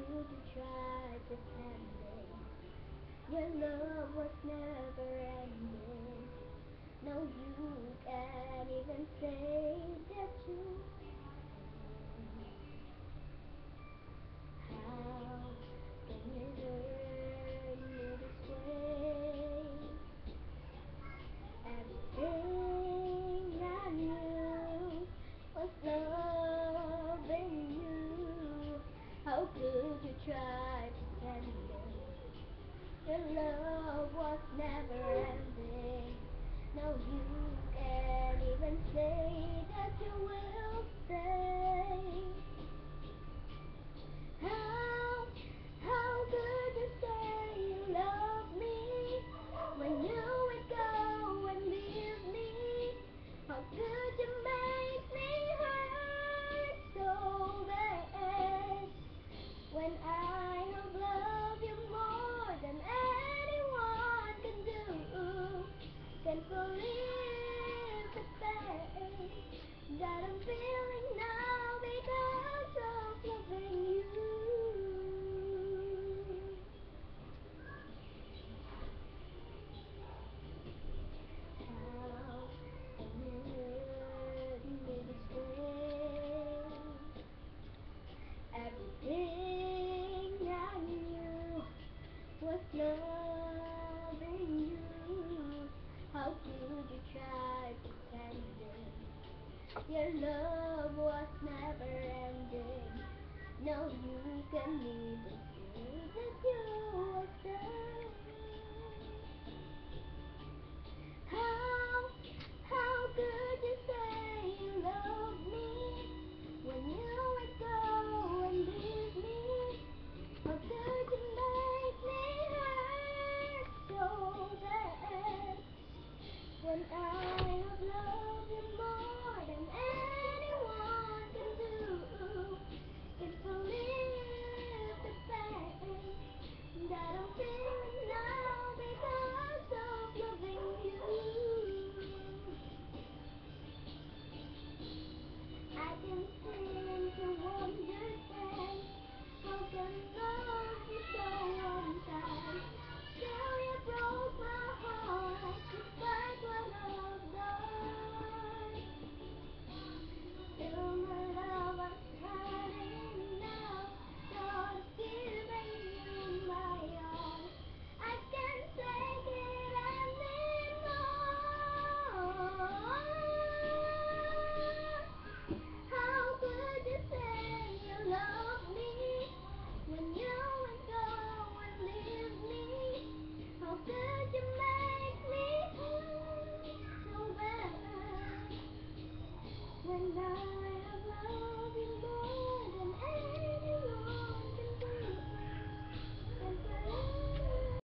could you try pretending your love was never ending? No, you can't even say that you. How can you hurt me this way? Everything I knew was loving you. How could you try pretending your love was never ending? No, you can't even say that you will stay. How could you say you love me when you would go and leave me? How could you make me hurt so bad when I have loved you more than anyone can do? Can't believe the pain that I'm feeling now because of loving you. How can you hurt me this way? Everything I knew was loving you. How could you try pretending your love was never ending? No, you can even